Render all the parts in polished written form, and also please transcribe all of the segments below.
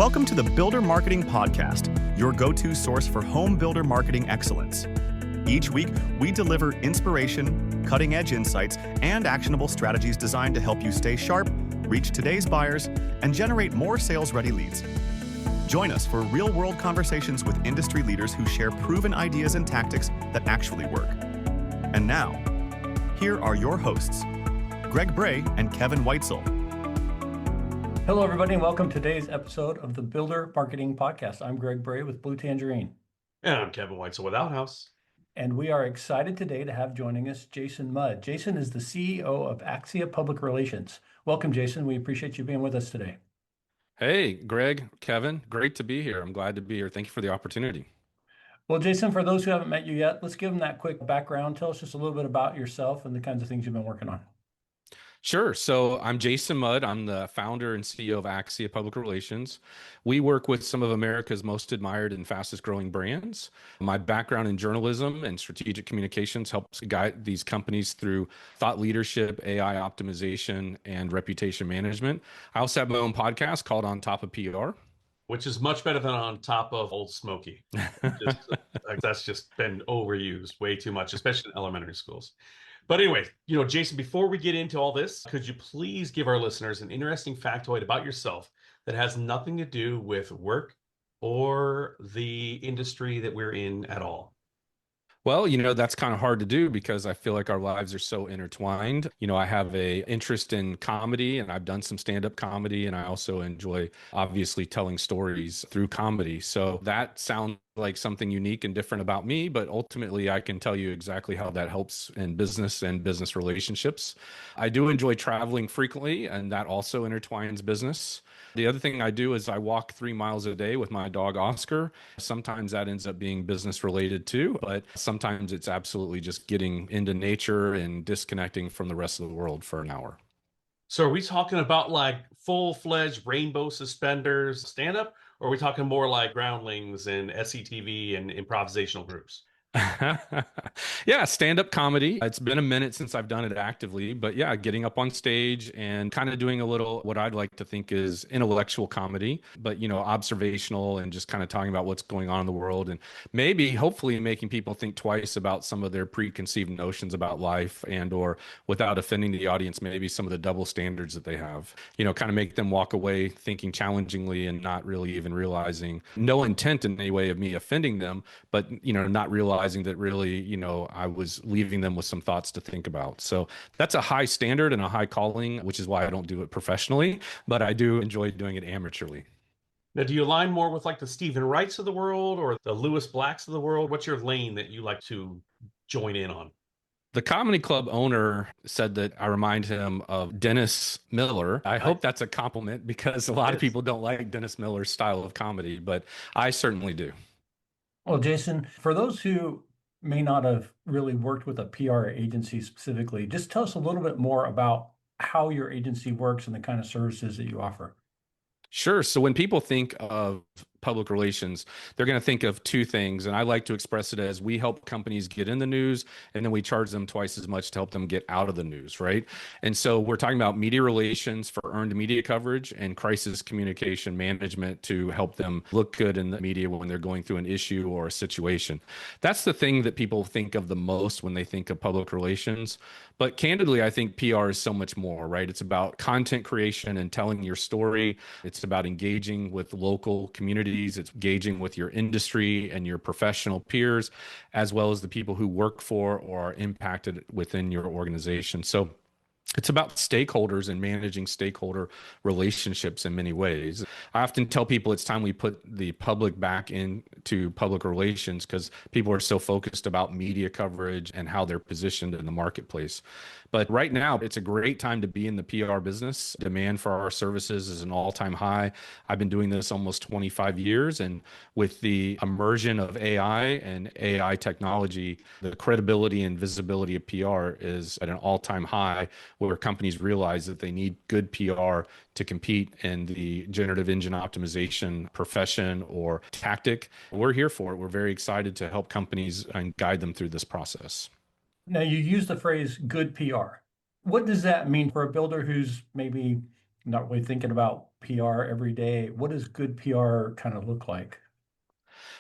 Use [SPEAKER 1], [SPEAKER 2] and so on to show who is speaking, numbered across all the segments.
[SPEAKER 1] Welcome to the Builder Marketing Podcast, your go-to source for home builder marketing excellence. Each week, we deliver inspiration, cutting-edge insights, and actionable strategies designed to help you stay sharp, reach today's buyers, and generate more sales-ready leads. Join us for real-world conversations with industry leaders who share proven ideas and tactics that actually work. And now, here are your hosts, Greg Bray and Kevin Weitzel.
[SPEAKER 2] Hello, everybody, and welcome to today's episode of the Builder Marketing Podcast. I'm Greg Bray with Blue Tangerine.
[SPEAKER 3] And I'm Kevin Weitzel with Outhouse.
[SPEAKER 2] And we are excited today to have joining us Jason Mudd. Jason is the CEO of Axia Public Relations. Welcome, Jason. We appreciate you being with us today.
[SPEAKER 4] Hey, Greg, Kevin, great to be here. I'm glad to be here. Thank you for the opportunity.
[SPEAKER 2] Well, Jason, for those who haven't met you yet, let's give them that quick background. Tell us just a little bit about yourself and the kinds of things you've been working on.
[SPEAKER 4] Sure. So I'm Jason Mudd. I'm the founder and CEO of Axia Public Relations. We work with some of America's most admired and fastest growing brands. My background in journalism and strategic communications helps guide these companies through thought leadership, AI optimization, and reputation management. I also have my own podcast called On Top of PR.
[SPEAKER 3] Which is much better than On Top of Old Smoky. That's just been overused way too much, especially in elementary schools. But anyway, Jason, before we get into all this, could you please give our listeners an interesting factoid about yourself that has nothing to do with work or the industry that we're in at all?
[SPEAKER 4] Well, that's kind of hard to do because I feel like our lives are so intertwined. I have a interest in comedy and I've done some stand-up comedy, and I also enjoy obviously telling stories through comedy. So that sounds like something unique and different about me, but ultimately I can tell you exactly how that helps in business and business relationships. I do enjoy traveling frequently, and that also intertwines business. The other thing I do is I walk 3 miles a day with my dog, Oscar. Sometimes that ends up being business related too, but sometimes it's absolutely just getting into nature and disconnecting from the rest of the world for an hour.
[SPEAKER 3] So are we talking about like full-fledged rainbow suspenders stand-up, or are we talking more like groundlings and SCTV and improvisational groups?
[SPEAKER 4] Yeah, stand-up comedy. It's been a minute since I've done it actively, but yeah, getting up on stage and kind of doing a little what I'd like to think is intellectual comedy, but observational and just kind of talking about what's going on in the world, and maybe hopefully making people think twice about some of their preconceived notions about life, and or without offending the audience, maybe some of the double standards that they have. Kind of make them walk away thinking challengingly and not really even realizing, no intent in any way of me offending them, but not realizing that really, I was leaving them with some thoughts to think about. So that's a high standard and a high calling, which is why I don't do it professionally, but I do enjoy doing it amateurly.
[SPEAKER 3] Now, do you align more with like the Stephen Wrights of the world or the Lewis Blacks of the world? What's your lane that you like to join in on?
[SPEAKER 4] The comedy club owner said that I remind him of Dennis Miller. I hope that's a compliment because a lot of people don't like Dennis Miller's style of comedy, but I certainly do.
[SPEAKER 2] Well, Jason, for those who may not have really worked with a PR agency specifically, just tell us a little bit more about how your agency works and the kind of services that you offer.
[SPEAKER 4] Sure. So when people think of public relations, they're going to think of two things. And I like to express it as we help companies get in the news, and then we charge them twice as much to help them get out of the news, right? And so we're talking about media relations for earned media coverage and crisis communication management to help them look good in the media when they're going through an issue or a situation. That's the thing that people think of the most when they think of public relations. But candidly, I think PR is so much more, right? It's about content creation and telling your story. It's about engaging with local communities. It's engaging with your industry and your professional peers, as well as the people who work for or are impacted within your organization. So it's about stakeholders and managing stakeholder relationships in many ways. I often tell people it's time we put the public back into public relations because people are so focused about media coverage and how they're positioned in the marketplace. But right now, it's a great time to be in the PR business. Demand for our services is an all-time high. I've been doing this almost 25 years, and with the immersion of AI and AI technology, the credibility and visibility of PR is at an all-time high, where companies realize that they need good PR to compete in the generative engine optimization profession or tactic. We're here for it. We're very excited to help companies and guide them through this process.
[SPEAKER 2] Now, you use the phrase good PR. What does that mean for a builder who's maybe not really thinking about PR every day. What does good PR kind of look like?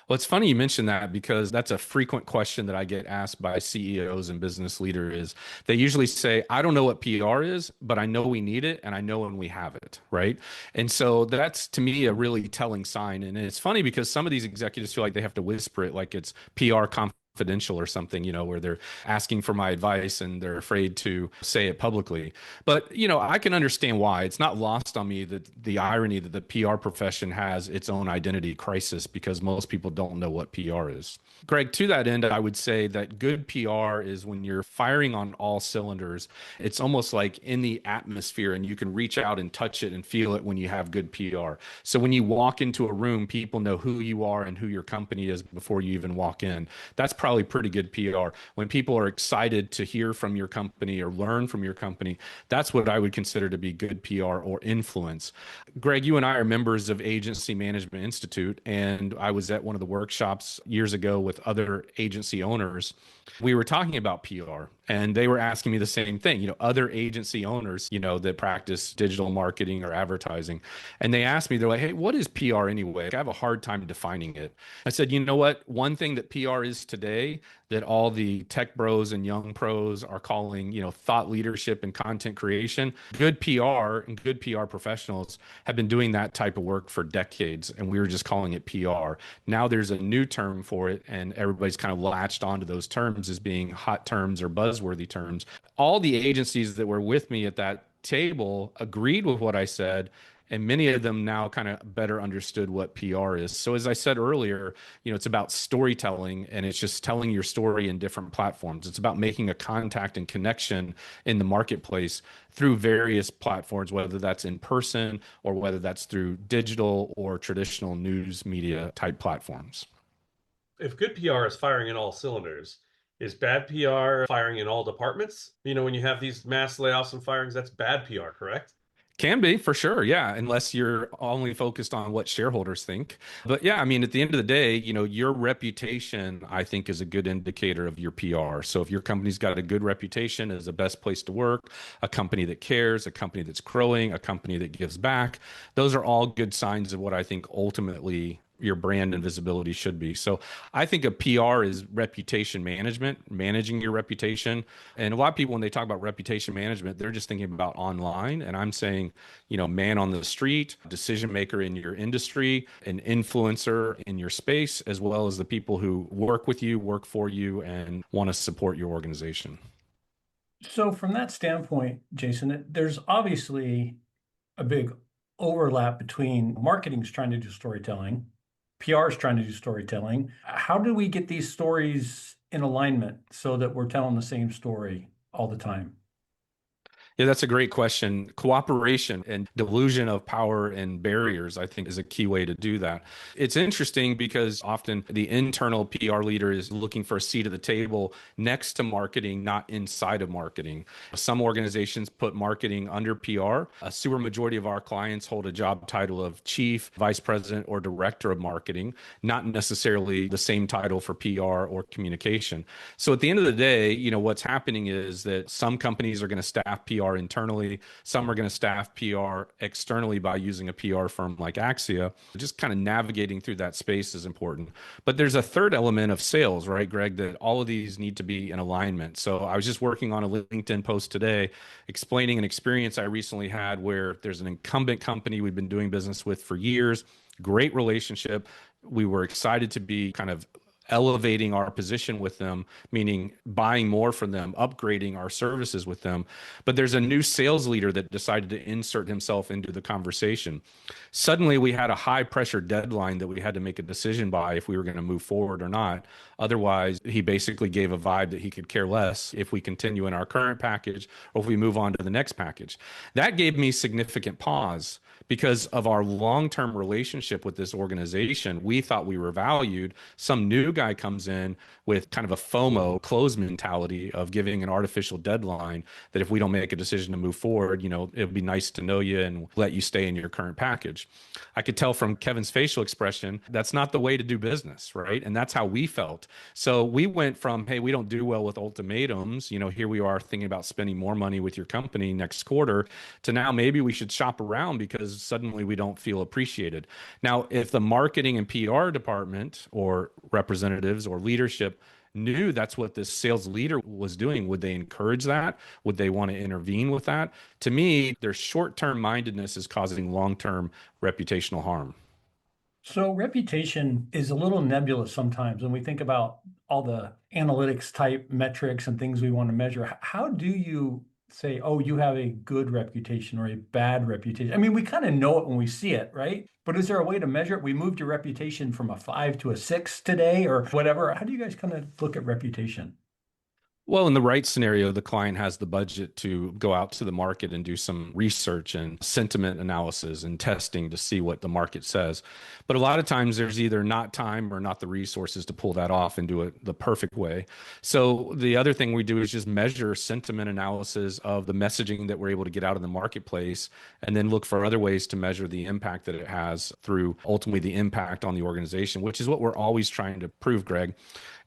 [SPEAKER 4] Well, it's funny you mentioned that because that's a frequent question that I get asked by CEOs and business leaders is they usually say, I don't know what PR is, but I know we need it and I know when we have it, right? And so that's to me a really telling sign. And it's funny because some of these executives feel like they have to whisper it like it's PR confidential or something, where they're asking for my advice and they're afraid to say it publicly. But, I can understand why. It's not lost on me that the irony that the PR profession has its own identity crisis because most people don't know what PR is. Greg, to that end, I would say that good PR is when you're firing on all cylinders. It's almost like in the atmosphere and you can reach out and touch it and feel it when you have good PR. So when you walk into a room, people know who you are and who your company is before you even walk in. That's probably pretty good PR. When people are excited to hear from your company or learn from your company, that's what I would consider to be good PR or influence. Greg, you and I are members of Agency Management Institute, and I was at one of the workshops years ago with other agency owners. We were talking about PR and they were asking me the same thing, other agency owners, that practice digital marketing or advertising. And they asked me, they're like, hey, what is PR anyway? I have a hard time defining it. I said, you know what? One thing that PR is today that all the tech bros and young pros are calling, thought leadership and content creation. Good PR and good PR professionals have been doing that type of work for decades, and we were just calling it PR. Now there's a new term for it, and everybody's kind of latched onto those terms as being hot terms or buzzworthy terms. All the agencies that were with me at that table agreed with what I said, and many of them now kind of better understood what PR is. So as I said earlier, it's about storytelling, and it's just telling your story in different platforms. It's about making a contact and connection in the marketplace through various platforms, whether that's in person or whether that's through digital or traditional news media type platforms.
[SPEAKER 3] If good PR is firing in all cylinders, is bad PR firing in all departments? When you have these mass layoffs and firings, that's bad PR, correct?
[SPEAKER 4] Can be for sure. Yeah. Unless you're only focused on what shareholders think. But yeah, I mean, at the end of the day, your reputation, I think, is a good indicator of your PR. So if your company's got a good reputation as the best place to work, a company that cares, a company that's growing, a company that gives back, those are all good signs of what I think ultimately your brand and visibility should be. So I think a PR is reputation management, managing your reputation. And a lot of people, when they talk about reputation management, they're just thinking about online. And I'm saying, man on the street, decision maker in your industry, an influencer in your space, as well as the people who work with you, work for you, and want to support your organization.
[SPEAKER 2] So from that standpoint, Jason, there's obviously a big overlap between marketing's trying to do storytelling, PR is trying to do storytelling. How do we get these stories in alignment so that we're telling the same story all the time?
[SPEAKER 4] Yeah, that's a great question. Cooperation and delusion of power and barriers, I think, is a key way to do that. It's interesting because often the internal PR leader is looking for a seat at the table next to marketing, not inside of marketing. Some organizations put marketing under PR. A super majority of our clients hold a job title of chief, vice president, or director of marketing, not necessarily the same title for PR or communication. So at the end of the day, what's happening is that some companies are going to staff PR internally. Some are going to staff PR externally by using a PR firm like Axia. Just kind of navigating through that space is important. But there's a third element of sales, right, Greg, that all of these need to be in alignment. So I was just working on a LinkedIn post today explaining an experience I recently had where there's an incumbent company we've been doing business with for years, great relationship. We were excited to be kind of elevating our position with them, meaning buying more from them, upgrading our services with them. But there's a new sales leader that decided to insert himself into the conversation. Suddenly, we had a high pressure deadline that we had to make a decision by if we were going to move forward or not. Otherwise, he basically gave a vibe that he could care less if we continue in our current package or if we move on to the next package. That gave me significant pause because of our long-term relationship with this organization. We thought we were valued. Some new guy comes in with kind of a FOMO close mentality of giving an artificial deadline that if we don't make a decision to move forward, it would be nice to know you and let you stay in your current package. I could tell from Kevin's facial expression, that's not the way to do business, right? And that's how we felt. So we went from, hey, we don't do well with ultimatums. Here we are thinking about spending more money with your company next quarter, to now maybe we should shop around because suddenly we don't feel appreciated. Now, if the marketing and PR department or representatives or leadership knew that's what this sales leader was doing, would they encourage that? Would they want to intervene with that? To me, their short-term mindedness is causing long-term reputational harm.
[SPEAKER 2] So reputation is a little nebulous sometimes when we think about all the analytics type metrics and things we want to measure. How do you say, oh, you have a good reputation or a bad reputation? I mean, we kind of know it when we see it, right? But is there a way to measure it? We moved your reputation from a 5 to a 6 today or whatever. How do you guys kind of look at reputation?
[SPEAKER 4] Well, in the right scenario, the client has the budget to go out to the market and do some research and sentiment analysis and testing to see what the market says. But a lot of times there's either not time or not the resources to pull that off and do it the perfect way. So the other thing we do is just measure sentiment analysis of the messaging that we're able to get out in the marketplace, and then look for other ways to measure the impact that it has through ultimately the impact on the organization, which is what we're always trying to prove, Greg.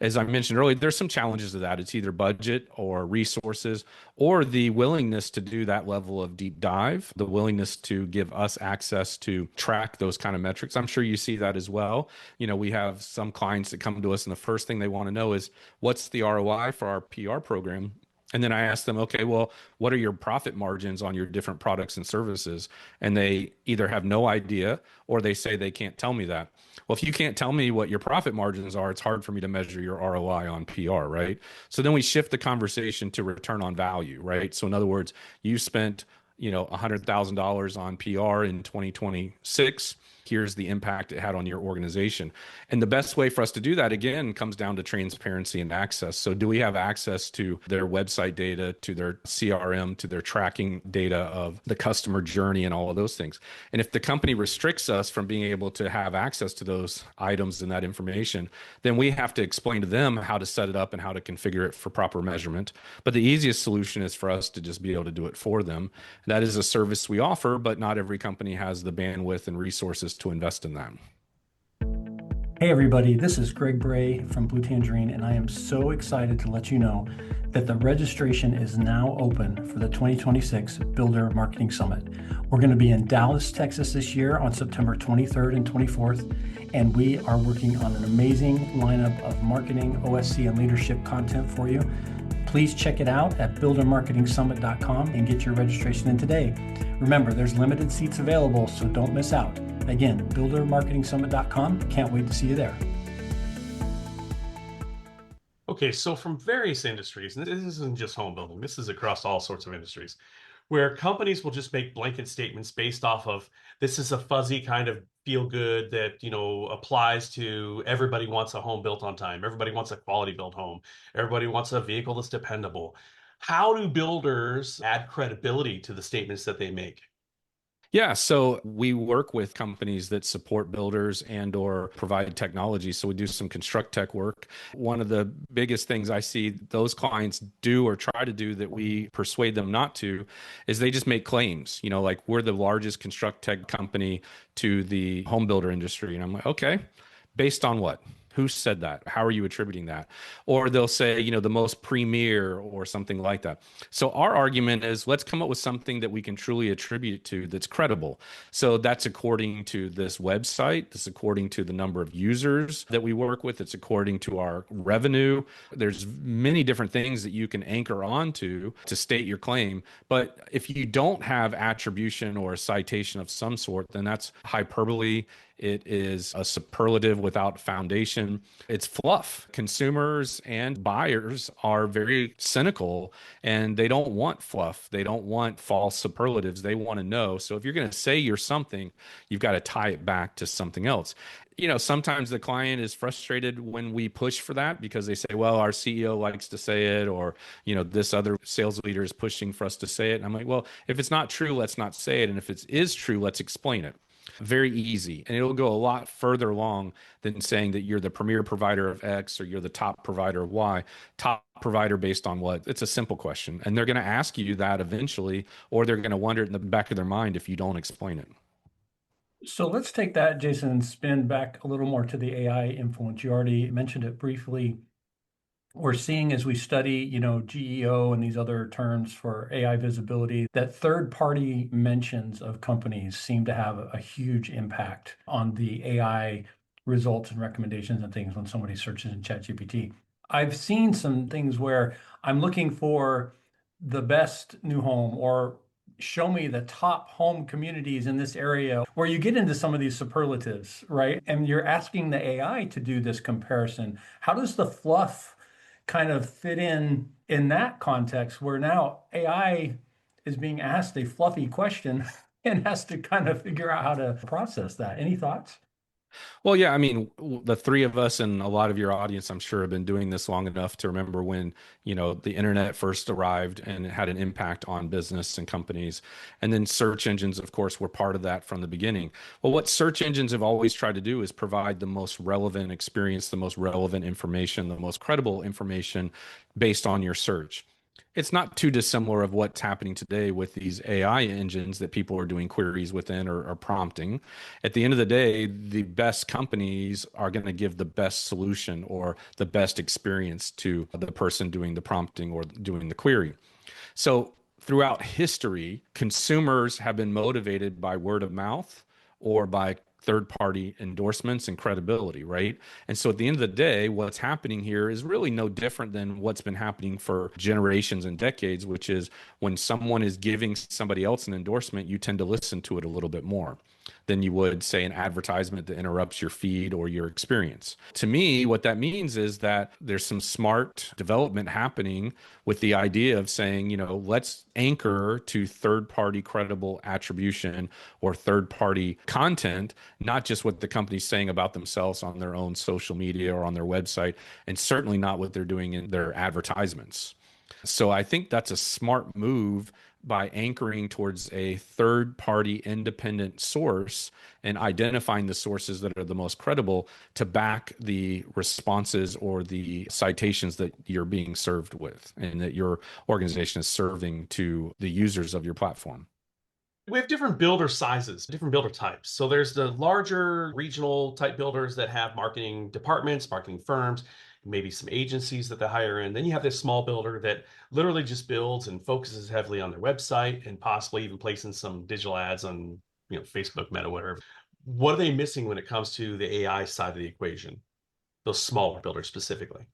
[SPEAKER 4] As I mentioned earlier, there's some challenges to that. It's either budget or resources or the willingness to do that level of deep dive, the willingness to give us access to track those kind of metrics. I'm sure you see that as well. We have some clients that come to us and the first thing they want to know is, what's the ROI for our PR program? And then I ask them, okay, well, what are your profit margins on your different products and services? And they either have no idea or they say they can't tell me that. Well, if you can't tell me what your profit margins are, it's hard for me to measure your ROI on PR, right? So then we shift the conversation to return on value, right? So in other words, you spent, $100,000 on PR in 2026. Here's the impact it had on your organization. And the best way for us to do that, again, comes down to transparency and access. So do we have access to their website data, to their CRM, to their tracking data of the customer journey and all of those things? And if the company restricts us from being able to have access to those items and that information, then we have to explain to them how to set it up and how to configure it for proper measurement. But the easiest solution is for us to just be able to do it for them. That is a service we offer, but not every company has the bandwidth and resources to invest in that.
[SPEAKER 2] Hey everybody, this is Greg Bray from Blue Tangerine, and I am so excited to let you know that the registration is now open for the 2026 Builder Marketing Summit. We're going to be in Dallas, Texas this year on September 23rd and 24th, and we are working on an amazing lineup of marketing, OSC, and leadership content for you. Please check it out at buildermarketingsummit.com and get your registration in today. Remember, there's limited seats available, so don't miss out. Again, buildermarketingsummit.com. Can't wait to see you there.
[SPEAKER 3] Okay, so from various industries, and this isn't just home building, this is across all sorts of industries, where companies will just make blanket statements based off of, this is a fuzzy kind of feel good that, applies to everybody wants a home built on time. Everybody wants a quality built home. Everybody wants a vehicle that's dependable. How do builders add credibility to the statements that they make?
[SPEAKER 4] Yeah, so we work with companies that support builders and or provide technology. So we do some construct tech work. One of the biggest things I see those clients do or try to do that we persuade them not to is they just make claims, like we're the largest construct tech company to the home builder industry. And I'm like, okay, based on what? Who said that? How are you attributing that? Or they'll say, the most premier or something like that. So our argument is, let's come up with something that we can truly attribute it to that's credible. So that's according to this website. That's according to the number of users that we work with. It's according to our revenue. There's many different things that you can anchor onto to state your claim. But if you don't have attribution or a citation of some sort, then that's hyperbole. It is a superlative without foundation. It's fluff. Consumers and buyers are very cynical and they don't want fluff. They don't want false superlatives. They want to know. So if you're going to say you're something, you've got to tie it back to something else. Sometimes the client is frustrated when we push for that because they say, well, our CEO likes to say it, or, this other sales leader is pushing for us to say it. And I'm like, well, if it's not true, let's not say it. And if it is true, let's explain it. Very easy. And it'll go a lot further along than saying that you're the premier provider of X or you're the top provider of Y. Top provider based on what? It's a simple question. And they're going to ask you that eventually, or they're going to wonder it in the back of their mind if you don't explain it.
[SPEAKER 2] So let's take that, Jason, and spin back a little more to the AI influence. You already mentioned it briefly. We're seeing as we study, GEO and these other terms for AI visibility, that third-party mentions of companies seem to have a huge impact on the AI results and recommendations and things when somebody searches in ChatGPT. I've seen some things where I'm looking for the best new home or show me the top home communities in this area, where you get into some of these superlatives, right? And you're asking the AI to do this comparison. How does the fluff kind of fit in that context where now AI is being asked a fluffy question and has to kind of figure out how to process that? Any thoughts?
[SPEAKER 4] Well, yeah, I mean, the three of us and a lot of your audience, I'm sure, have been doing this long enough to remember when, the internet first arrived and it had an impact on business and companies. And then search engines, of course, were part of that from the beginning. Well, what search engines have always tried to do is provide the most relevant experience, the most relevant information, the most credible information based on your search. It's not too dissimilar of what's happening today with these AI engines that people are doing queries within or prompting. At the end of the day, the best companies are going to give the best solution or the best experience to the person doing the prompting or doing the query. So throughout history, consumers have been motivated by word of mouth or by third-party endorsements and credibility, right? And so at the end of the day, what's happening here is really no different than what's been happening for generations and decades, which is when someone is giving somebody else an endorsement, you tend to listen to it a little bit more than you would, say, an advertisement that interrupts your feed or your experience. To me, what that means is that there's some smart development happening with the idea of saying, let's anchor to third-party credible attribution or third-party content, not just what the company's saying about themselves on their own social media or on their website, and certainly not what they're doing in their advertisements. So I think that's a smart move by anchoring towards a third-party independent source and identifying the sources that are the most credible to back the responses or the citations that you're being served with and that your organization is serving to the users of your platform.
[SPEAKER 3] We have different builder sizes, different builder types. So there's the larger regional type builders that have marketing departments, marketing firms, maybe some agencies that they hire in. Then you have this small builder that literally just builds and focuses heavily on their website and possibly even placing some digital ads on, Facebook, Meta, whatever. What are they missing when it comes to the AI side of the equation? Those smaller builders specifically.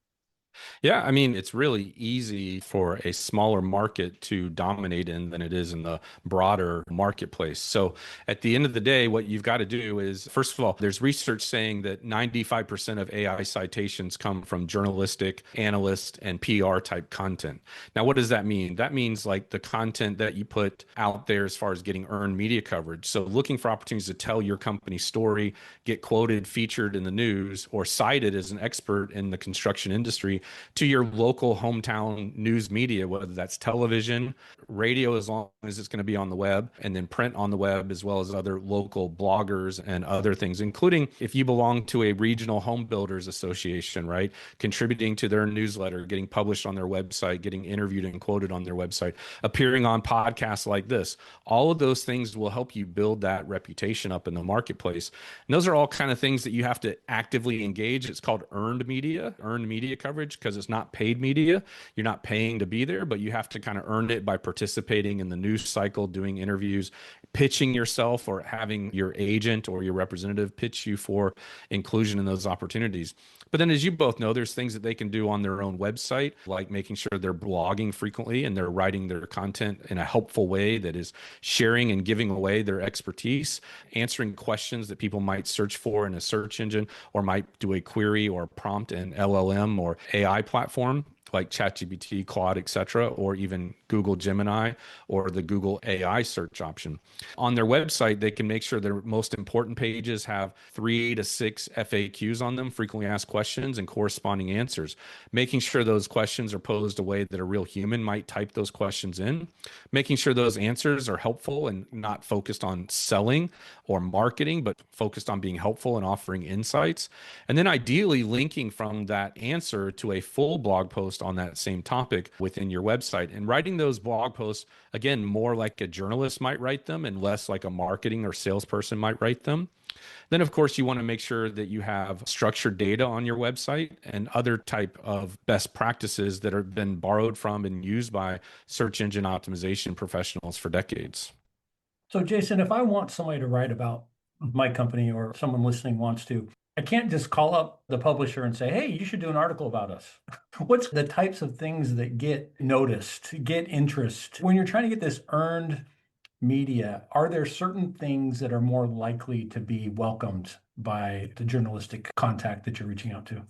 [SPEAKER 4] Yeah, I mean, it's really easy for a smaller market to dominate in than it is in the broader marketplace. So at the end of the day, what you've got to do is, first of all, there's research saying that 95% of AI citations come from journalistic, analyst, and PR type content. Now, what does that mean? That means like the content that you put out there as far as getting earned media coverage. So looking for opportunities to tell your company's story, get quoted, featured in the news, or cited as an expert in the construction industry to your local hometown news media, whether that's television, radio, as long as it's going to be on the web, and then print on the web, as well as other local bloggers and other things, including if you belong to a regional home builders association, right? Contributing to their newsletter, getting published on their website, getting interviewed and quoted on their website, appearing on podcasts like this. All of those things will help you build that reputation up in the marketplace. And those are all kind of things that you have to actively engage. It's called earned media coverage, because it's not paid media. You're not paying to be there, but you have to kind of earn it by participating in the news cycle, doing interviews, pitching yourself, or having your agent or your representative pitch you for inclusion in those opportunities. But then, as you both know, there's things that they can do on their own website, like making sure they're blogging frequently and they're writing their content in a helpful way that is sharing and giving away their expertise, answering questions that people might search for in a search engine or might do a query or prompt in LLM or AI platform like ChatGPT, Claude, etc., or even Google Gemini or the Google AI search option. On their website, they can make sure their most important pages have 3 to 6 FAQs on them, frequently asked questions, and corresponding answers. Making sure those questions are posed a way that a real human might type those questions in. Making sure those answers are helpful and not focused on selling or marketing, but focused on being helpful and offering insights. And then ideally linking from that answer to a full blog post on that same topic within your website, and writing those blog posts, again, more like a journalist might write them and less like a marketing or salesperson might write them. Then, of course, you want to make sure that you have structured data on your website and other type of best practices that have been borrowed from and used by search engine optimization professionals for decades.
[SPEAKER 2] So, Jason, if I want somebody to write about my company, or someone listening wants to, I can't just call up the publisher and say, hey, you should do an article about us. What's the types of things that get noticed, get interest? When you're trying to get this earned media, are there certain things that are more likely to be welcomed by the journalistic contact that you're reaching out to?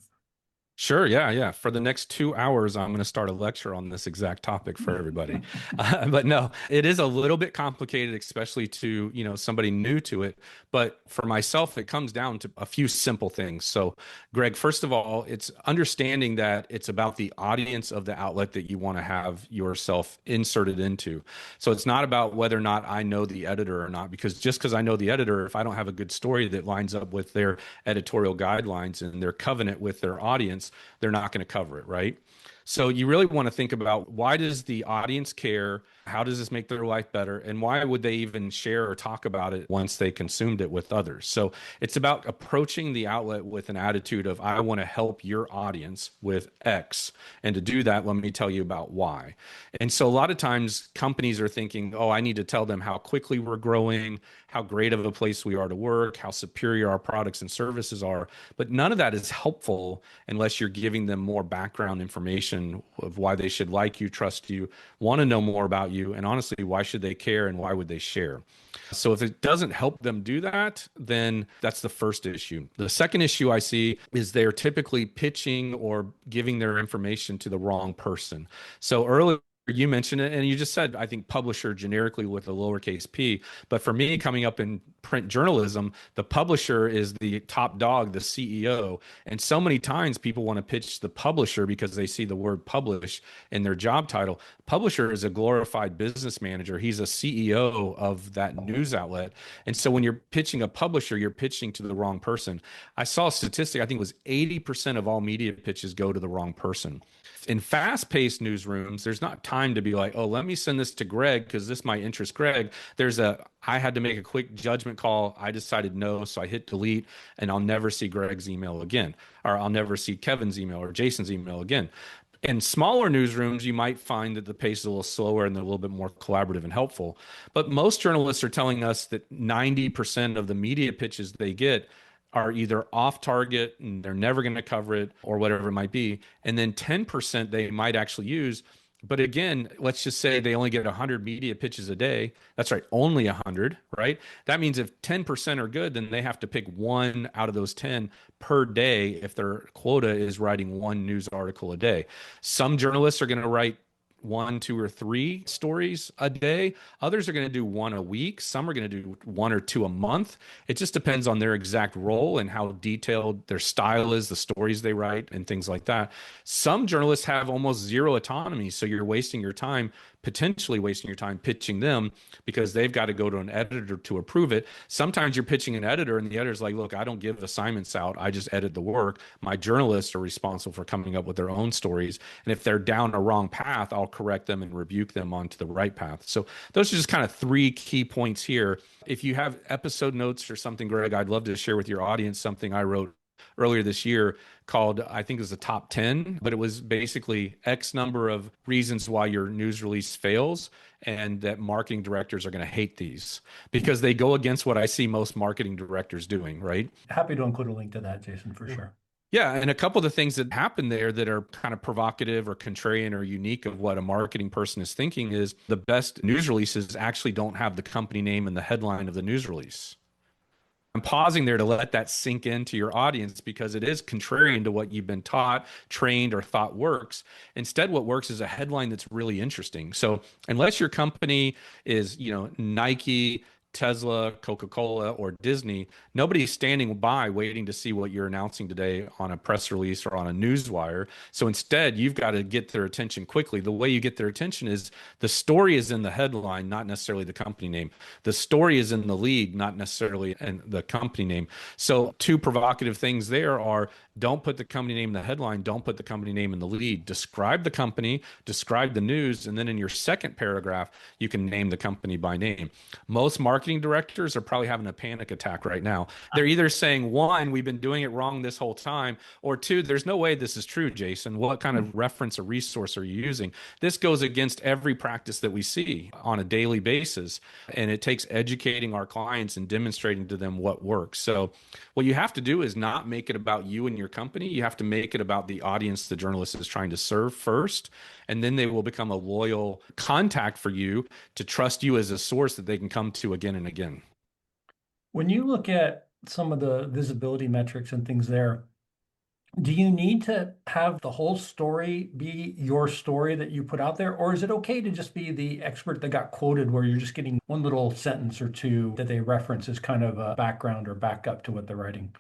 [SPEAKER 4] Sure. Yeah. For the next 2 hours, I'm going to start a lecture on this exact topic for everybody. But no, it is a little bit complicated, especially to, somebody new to it. But for myself, it comes down to a few simple things. So, Greg, first of all, it's understanding that it's about the audience of the outlet that you want to have yourself inserted into. So it's not about whether or not I know the editor or not, because just because I know the editor, if I don't have a good story that lines up with their editorial guidelines and their covenant with their audience, they're not going to cover it, right? So you really want to think about, why does the audience care? How does this make their life better? And why would they even share or talk about it once they consumed it with others? So it's about approaching the outlet with an attitude of, I want to help your audience with X. And to do that, let me tell you about Y. And so a lot of times companies are thinking, oh, I need to tell them how quickly we're growing, how great of a place we are to work, how superior our products and services are. But none of that is helpful unless you're giving them more background information of why they should like you, trust you, want to know more about you, and honestly, why should they care and why would they share? So if it doesn't help them do that, then that's the first issue. The second issue I see is they're typically pitching or giving their information to the wrong person. So earlier, you mentioned it, and you just said, I think, publisher generically with a lowercase p. But for me, coming up in print journalism, the publisher is the top dog, the CEO. And so many times people want to pitch the publisher because they see the word publish in their job title. Publisher is a glorified business manager. He's a CEO of that news outlet. And so when you're pitching a publisher, you're pitching to the wrong person. I saw a statistic, I think it was 80% of all media pitches go to the wrong person. In fast-paced newsrooms, there's not time to be like, oh, let me send this to Greg because this might interest Greg. I had to make a quick judgment call. I decided no, so I hit delete, and I'll never see Greg's email again, or I'll never see Kevin's email or Jason's email again. In smaller newsrooms, you might find that the pace is a little slower and they're a little bit more collaborative and helpful. But most journalists are telling us that 90% of the media pitches they get are either off target and they're never going to cover it or whatever it might be. And then 10% they might actually use. But again, let's just say they only get 100 media pitches a day. That's right, only 100, right? That means if 10% are good, then they have to pick one out of those 10 per day if their quota is writing one news article a day. Some journalists are going to write 1, 2, or 3 stories a day. Others are going to do 1 a week. Some are going to do 1 or 2 a month. It just depends on their exact role and how detailed their style is, the stories they write, and things like that. Some journalists have almost zero autonomy, so you're wasting your time, potentially wasting your time pitching them because they've got to go to an editor to approve it. Sometimes you're pitching an editor and the editor's like, look, I don't give assignments out. I just edit the work. My journalists are responsible for coming up with their own stories. And if they're down a wrong path, I'll correct them and rebuke them onto the right path. So those are just kind of 3 key points here. If you have episode notes or something, Greg, I'd love to share with your audience something I wrote earlier this year called, I think it was the top 10, but it was basically X number of reasons why your news release fails, and that marketing directors are going to hate these because they go against what I see most marketing directors doing, right?
[SPEAKER 2] Happy to include a link to that, Jason, for sure.
[SPEAKER 4] Yeah, and a couple of the things that happen there that are kind of provocative or contrarian or unique of what a marketing person is thinking is the best news releases actually don't have the company name in the headline of the news release. I'm pausing there to let that sink into your audience because it is contrarian to what you've been taught, trained, or thought works. Instead, what works is a headline that's really interesting. So, unless your company is, Nike, Tesla, Coca-Cola, or Disney, nobody's standing by waiting to see what you're announcing today on a press release or on a newswire. So instead, you've got to get their attention quickly. The way you get their attention is the story is in the headline, not necessarily the company name. The story is in the lead, not necessarily in the company name. So two provocative things there are don't put the company name in the headline, don't put the company name in the lead. Describe the company, describe the news, and then in your second paragraph, you can name the company by name. Most marketing directors are probably having a panic attack right now. They're either saying, one, we've been doing it wrong this whole time, or two, there's no way this is true, Jason. What kind of reference or resource are you using? This goes against every practice that we see on a daily basis, and it takes educating our clients and demonstrating to them what works. So what you have to do is not make it about you and your company. You have to make it about the audience the journalist is trying to serve first, and then they will become a loyal contact for you to trust you as a source that they can come to again and again.
[SPEAKER 2] When you look at some of the visibility metrics and things there, do you need to have the whole story be your story that you put out there? Or is it okay to just be the expert that got quoted where you're just getting one little sentence or two that they reference as kind of a background or backup to what they're writing?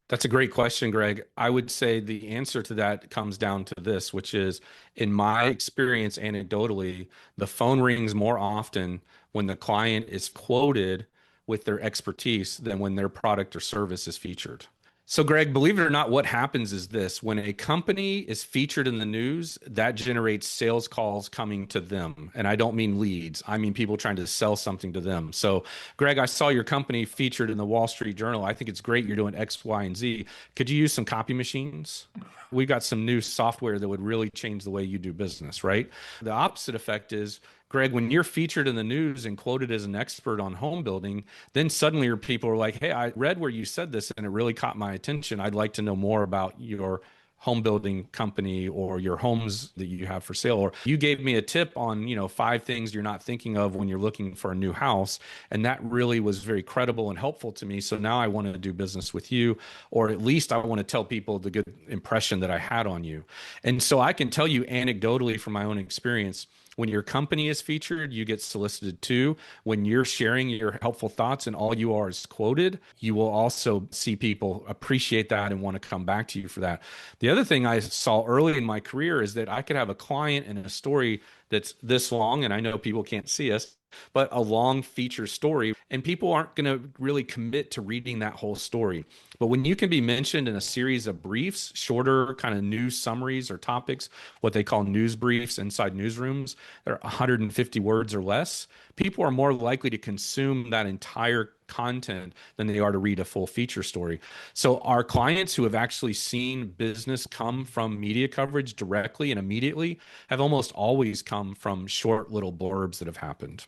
[SPEAKER 4] That's a great question, Greg. I would say the answer to that comes down to this, which is, in my experience, anecdotally, the phone rings more often when the client is quoted with their expertise than when their product or service is featured. So, Greg, believe it or not, what happens is this: when a company is featured in the news, that generates sales calls coming to them. And I don't mean leads, I mean people trying to sell something to them. So, Greg, I saw your company featured in the Wall Street Journal. I think it's great you're doing X, Y, and Z. Could you use some copy machines? We've got some new software that would really change the way you do business, right? The opposite effect is, Greg, when you're featured in the news and quoted as an expert on home building, then suddenly your people are like, hey, I read where you said this and it really caught my attention. I'd like to know more about your home building company or your homes that you have for sale. Or you gave me a tip on, 5 things you're not thinking of when you're looking for a new house. And that really was very credible and helpful to me. So now I want to do business with you, or at least I want to tell people the good impression that I had on you. And so I can tell you anecdotally from my own experience, when your company is featured, you get solicited too. When you're sharing your helpful thoughts and all you are is quoted, you will also see people appreciate that and want to come back to you for that. The other thing I saw early in my career is that I could have a client and a story that's this long, and I know people can't see us, but a long feature story, and people aren't going to really commit to reading that whole story. But when you can be mentioned in a series of briefs, shorter kind of news summaries or topics, what they call news briefs inside newsrooms, they're 150 words or less, people are more likely to consume that entire content than they are to read a full feature story. So our clients who have actually seen business come from media coverage directly and immediately have almost always come from short little blurbs that have happened.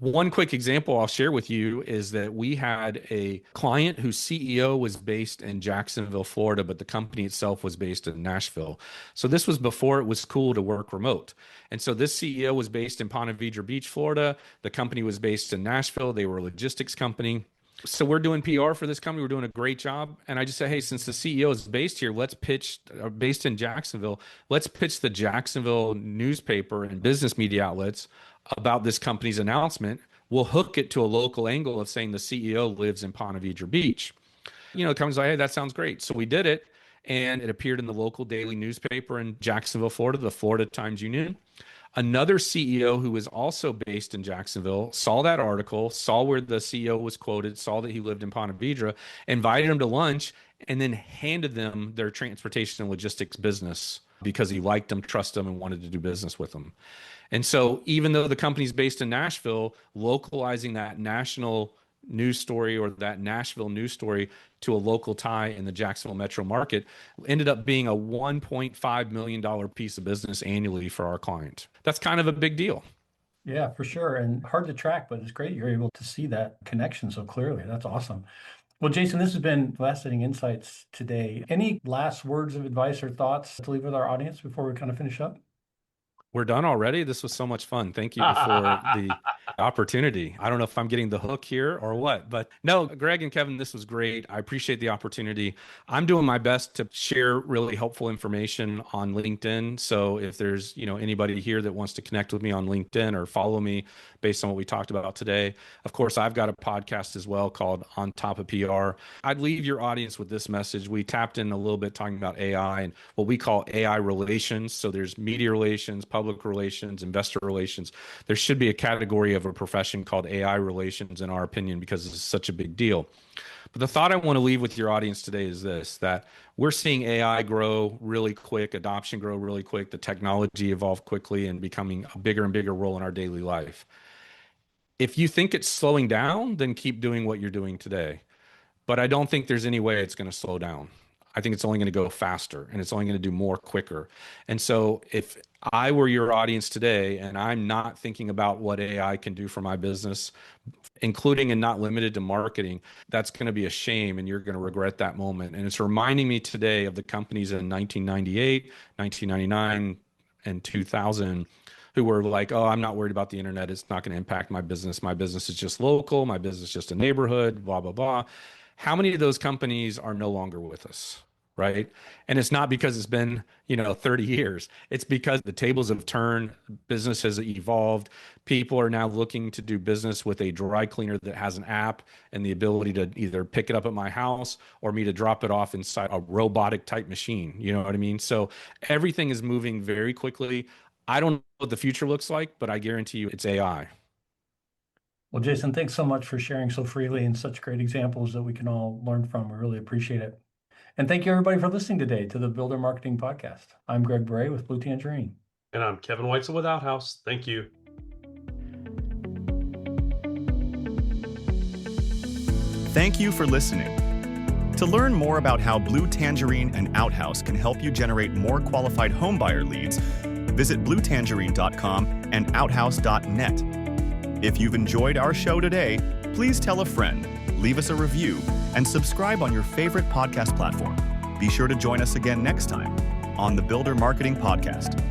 [SPEAKER 4] One quick example I'll share with you is that we had a client whose CEO was based in Jacksonville, Florida, but the company itself was based in Nashville. So this was before it was cool to work remote. And so this CEO was based in Ponte Vedra Beach, Florida. The company was based in Nashville. They were a logistics company. So we're doing PR for this company. We're doing a great job. And I just said, hey, since the CEO is based here, based in Jacksonville, let's pitch the Jacksonville newspaper and business media outlets about this company's announcement. We'll hook it to a local angle of saying the CEO lives in Ponte Vedra Beach. The company's like, hey, that sounds great. So we did it. And it appeared in the local daily newspaper in Jacksonville, Florida, the Florida Times-Union. Another CEO who was also based in Jacksonville saw that article, saw where the CEO was quoted, saw that he lived in Ponte Vedra, invited him to lunch, and then handed them their transportation and logistics business because he liked them, trusted them, and wanted to do business with them. And so even though the company's based in Nashville, localizing that national news story or that Nashville news story to a local tie in the Jacksonville metro market ended up being a $1.5 million piece of business annually for our client. That's kind of a big deal.
[SPEAKER 2] Yeah, for sure. And hard to track, but it's great you're able to see that connection so clearly. That's awesome. Well, Jason, this has been fascinating insights today. Any last words of advice or thoughts to leave with our audience before we kind of finish up?
[SPEAKER 4] We're done already. This was so much fun. Thank you for the opportunity. I don't know if I'm getting the hook here or what, but no, Greg and Kevin, this was great. I appreciate the opportunity. I'm doing my best to share really helpful information on LinkedIn. So if there's, anybody here that wants to connect with me on LinkedIn or follow me based on what we talked about today, of course, I've got a podcast as well called On Top of PR. I'd leave your audience with this message. We tapped in a little bit talking about AI and what we call AI relations. So there's media relations, public relations, investor relations. There should be a category of a profession called AI relations, in our opinion, because it's such a big deal. But the thought I want to leave with your audience today is this, that we're seeing AI grow really quick, adoption grow really quick, the technology evolve quickly and becoming a bigger and bigger role in our daily life. If you think it's slowing down, then keep doing what you're doing today. But I don't think there's any way it's going to slow down. I think it's only going to go faster and it's only going to do more quicker. And so if I were your audience today and I'm not thinking about what AI can do for my business, including and not limited to marketing, that's going to be a shame and you're going to regret that moment. And it's reminding me today of the companies in 1998, 1999, and 2000 who were like, oh, I'm not worried about the internet. It's not going to impact my business. My business is just local. My business is just a neighborhood, blah, blah, blah. How many of those companies are no longer with us, right? And it's not because it's been, 30 years. It's because the tables have turned, business has evolved. People are now looking to do business with a dry cleaner that has an app and the ability to either pick it up at my house or me to drop it off inside a robotic type machine. You know what I mean? So everything is moving very quickly. I don't know what the future looks like, but I guarantee you it's AI.
[SPEAKER 2] Well, Jason, thanks so much for sharing so freely and such great examples that we can all learn from. We really appreciate it. And thank you, everybody, for listening today to the Builder Marketing Podcast. I'm Greg Bray with Blue Tangerine.
[SPEAKER 3] And I'm Kevin Weitzel with Outhouse. Thank you.
[SPEAKER 1] Thank you for listening. To learn more about how Blue Tangerine and Outhouse can help you generate more qualified homebuyer leads, visit bluetangerine.com and outhouse.net. If you've enjoyed our show today, please tell a friend, leave us a review, and subscribe on your favorite podcast platform. Be sure to join us again next time on the Builder Marketing Podcast.